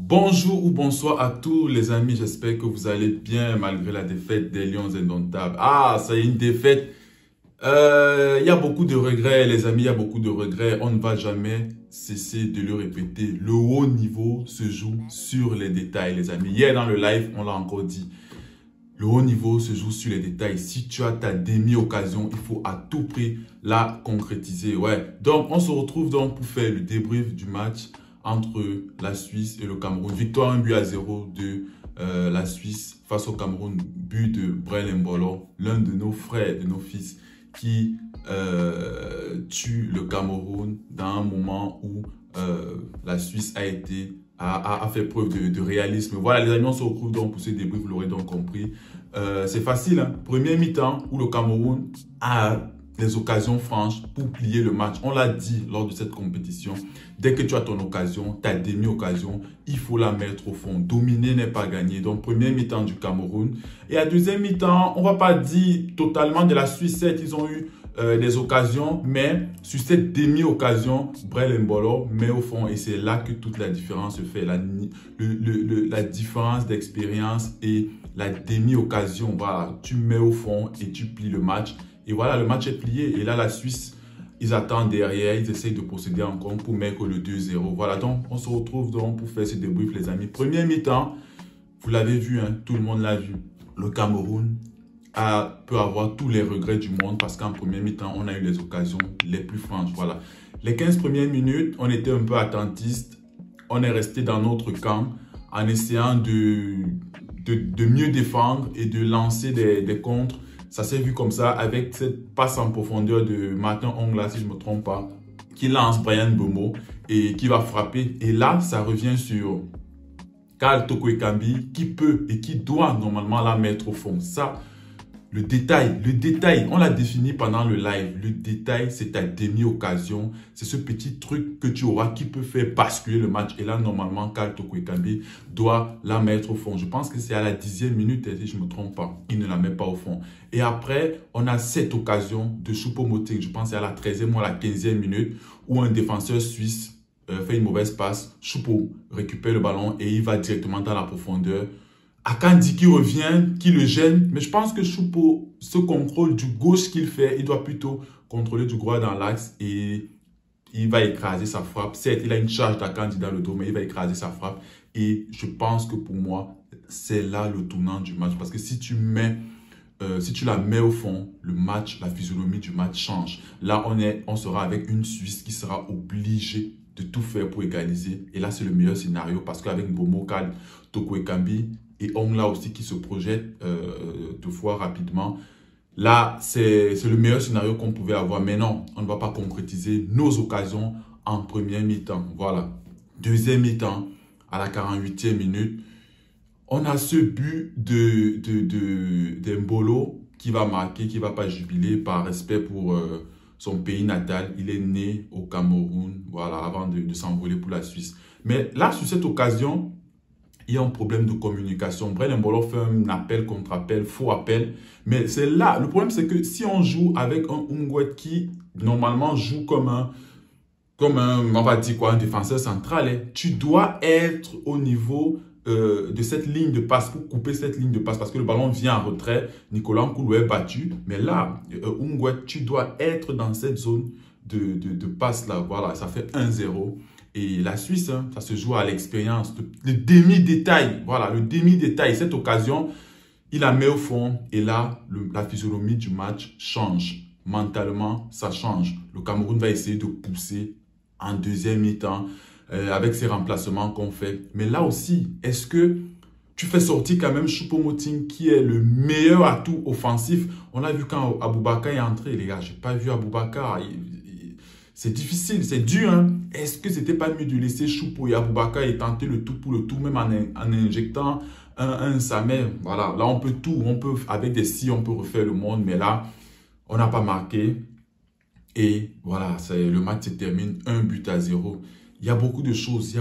Bonjour ou bonsoir à tous les amis, j'espère que vous allez bien malgré la défaite des Lions indomptables. Ah, ça y est, une défaite. Il y a beaucoup de regrets les amis, il y a beaucoup de regrets. On ne va jamais cesser de le répéter. Le haut niveau se joue sur les détails les amis. Hier dans le live, on l'a encore dit. Le haut niveau se joue sur les détails. Si tu as ta demi-occasion, il faut à tout prix la concrétiser. Ouais. Donc, on se retrouve donc pour faire le débrief du match entre la Suisse et le Cameroun. Victoire 1-0 de la Suisse face au Cameroun. But de Brel Mbolo, l'un de nos frères, de nos fils, qui tue le Cameroun dans un moment où la Suisse a fait preuve de réalisme. Voilà les amis, on se retrouve donc pour ce débrief, vous l'aurez donc compris. C'est facile, hein? Premier mi-temps où le Cameroun a les occasions franches pour plier le match. On l'a dit lors de cette compétition. Dès que tu as ton occasion, ta demi-occasion, il faut la mettre au fond. Dominer n'est pas gagné. Donc, premier mi-temps du Cameroun. Et à deuxième mi-temps, on ne va pas dire totalement de la Suisse. Certes, ils ont eu des occasions, mais sur cette demi-occasion, Brel Mbolo met au fond. Et c'est là que toute la différence se fait. La différence d'expérience et la demi-occasion. Voilà, tu mets au fond et tu plies le match. Et voilà, le match est plié. Et là, la Suisse, ils attendent derrière. Ils essayent de procéder encore pour mettre le 2-0. Voilà, donc on se retrouve donc pour faire ce débrief, les amis. Premier mi-temps, vous l'avez vu, hein, tout le monde l'a vu. Le Cameroun peut avoir tous les regrets du monde parce qu'en premier mi-temps, on a eu les occasions les plus franches. Voilà. Les 15 premières minutes, on était un peu attentiste. On est resté dans notre camp en essayant de mieux défendre et de lancer des contres. Ça s'est vu comme ça avec cette passe en profondeur de Martin Ongla, si je ne me trompe pas, qui lance Bryan Mbeumo et qui va frapper. Et là, ça revient sur Karl Toko Ekambi qui peut et qui doit normalement la mettre au fond. Ça, le détail, on l'a défini pendant le live. Le détail, c'est ta demi-occasion. C'est ce petit truc que tu auras qui peut faire basculer le match. Et là, normalement, Karl Toko Ekambi doit la mettre au fond. Je pense que c'est à la 10e minute, si je ne me trompe pas. Il ne la met pas au fond. Et après, on a cette occasion de Choupo-Moting. Je pense que c'est à la 13e ou à la 15e minute où un défenseur suisse fait une mauvaise passe. Choupo récupère le ballon et il va directement dans la profondeur. Akandi qui revient, qui le gêne. Mais je pense que Choupo, ce contrôle du gauche qu'il fait, il doit plutôt contrôler du droit dans l'axe et il va écraser sa frappe. Certes, il a une charge d'Akandi dans le dos, mais il va écraser sa frappe. Et je pense que pour moi, c'est là le tournant du match. Parce que si tu la mets au fond, le match, la physionomie du match change. Là, on sera avec une Suisse qui sera obligée de tout faire pour égaliser. Et là, c'est le meilleur scénario parce qu'avec Mbeumo, Karl Toko Ekambi et Ongla aussi qui se projette deux fois rapidement. Là, c'est le meilleur scénario qu'on pouvait avoir. Mais non, on ne va pas concrétiser nos occasions en première mi-temps. Voilà. Deuxième mi-temps, à la 48e minute, on a ce but de Mbolo qui va marquer, qui ne va pas jubiler par respect pour son pays natal. Il est né au Cameroun, voilà, avant de s'envoler pour la Suisse. Mais là, sur cette occasion, il y a un problème de communication. Brel Mbolo fait un appel contre appel, faux appel. Mais c'est là, le problème c'est que si on joue avec un Ungwet qui normalement joue comme un, on va dire quoi, un défenseur central, hein, tu dois être au niveau de cette ligne de passe pour couper cette ligne de passe parce que le ballon vient en retrait. Nicolas Nkoulou est battu. Mais là, Ungwet, tu dois être dans cette zone de passe là. Voilà, ça fait 1-0. Et la Suisse, hein, ça se joue à l'expérience. Le demi-détail, voilà, le demi-détail. Cette occasion, il la met au fond. Et là, la physionomie du match change. Mentalement, ça change. Le Cameroun va essayer de pousser en deuxième mi-temps avec ces remplacements qu'on fait. Mais là aussi, est-ce que tu fais sortir quand même Choupo-Moting qui est le meilleur atout offensif? On l'a vu quand Aboubakar est entré, les gars. Je n'ai pas vu Aboubakar. C'est difficile, c'est dur. Hein? Est-ce que c'était pas mieux de laisser Choupo et Aboubakar et tenter le tout pour le tout, même en injectant un Samer? Voilà, là on peut tout, avec des si, on peut refaire le monde, mais là, on n'a pas marqué. Et voilà, le match se termine 1-0. Il y a beaucoup de choses,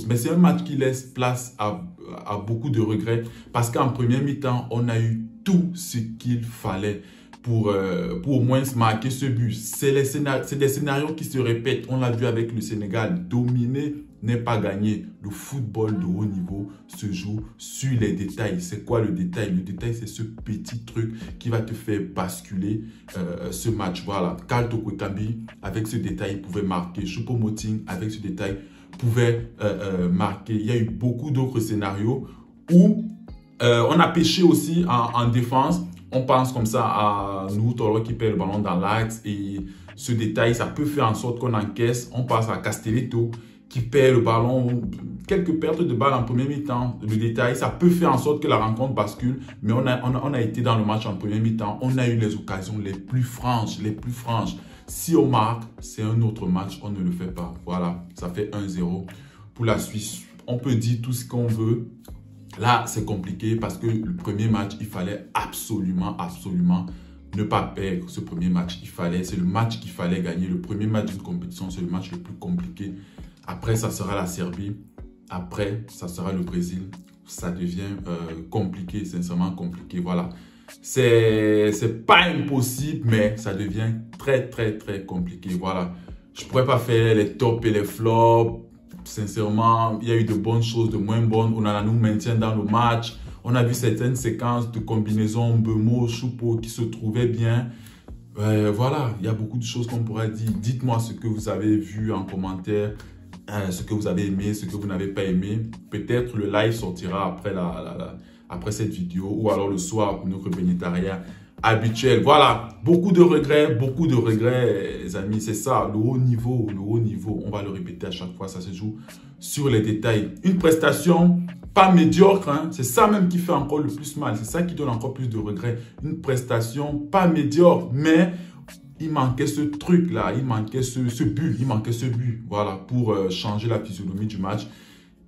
Mais c'est un match qui laisse place à beaucoup de regrets parce qu'en première mi-temps, on a eu tout ce qu'il fallait pour au moins marquer ce but. C'est des scénarios qui se répètent. On l'a vu avec le Sénégal, dominer n'est pas gagné. Le football de haut niveau se joue sur les détails. C'est quoi le détail? Le détail, c'est ce petit truc qui va te faire basculer ce match. Voilà, Karl Toko-Ekambi, avec ce détail, pouvait marquer. Choupo-Moting, avec ce détail, pouvait marquer. Il y a eu beaucoup d'autres scénarios où on a pêché aussi en défense. On pense comme ça à nous, Toro qui perd le ballon dans l'axe et ce détail, ça peut faire en sorte qu'on encaisse. On passe à Castelletto qui perd le ballon, quelques pertes de balles en premier mi-temps. Le détail, ça peut faire en sorte que la rencontre bascule, mais on a été dans le match en premier mi-temps. On a eu les occasions les plus franches, Si on marque, c'est un autre match, on ne le fait pas. Voilà, ça fait 1-0 pour la Suisse. On peut dire tout ce qu'on veut. Là, c'est compliqué parce que le premier match, il fallait absolument ne pas perdre ce premier match. C'est le match qu'il fallait gagner. Le premier match d'une compétition, c'est le match le plus compliqué. Après, ça sera la Serbie. Après, ça sera le Brésil. Ça devient compliqué, sincèrement compliqué. Voilà. C'est pas impossible, mais ça devient très compliqué. Voilà. Je pourrais pas faire les tops et les flops. Sincèrement, il y a eu de bonnes choses, de moins bonnes. On nous maintient dans le match. On a vu certaines séquences de combinaisons Mbeumo, Choupo qui se trouvaient bien. Voilà, il y a beaucoup de choses qu'on pourrait dire. Dites-moi ce que vous avez vu en commentaire, ce que vous avez aimé, ce que vous n'avez pas aimé. Peut-être le live sortira après cette vidéo ou alors le soir pour notre bénétariat habituel. Voilà, beaucoup de regrets, les amis. C'est ça, le haut niveau, on va le répéter à chaque fois, ça se joue sur les détails. Une prestation pas médiocre, hein, c'est ça même qui fait encore le plus mal, c'est ça qui donne encore plus de regrets. Une prestation pas médiocre, mais il manquait ce truc-là, il manquait ce but, voilà, pour changer la physionomie du match.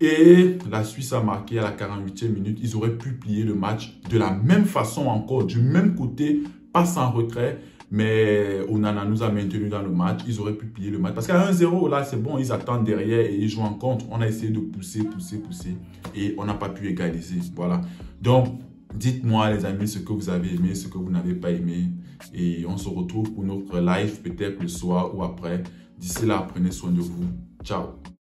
Et la Suisse a marqué à la 48e minute. Ils auraient pu plier le match de la même façon encore, du même côté, pas sans retrait. Mais Onana nous a maintenus dans le match. Ils auraient pu plier le match. Parce qu'à 1-0, là, c'est bon, ils attendent derrière et ils jouent en contre. On a essayé de pousser. Et on n'a pas pu égaliser. Voilà. Donc, dites-moi, les amis, ce que vous avez aimé, ce que vous n'avez pas aimé. Et on se retrouve pour notre live, peut-être le soir ou après. D'ici là, prenez soin de vous. Ciao.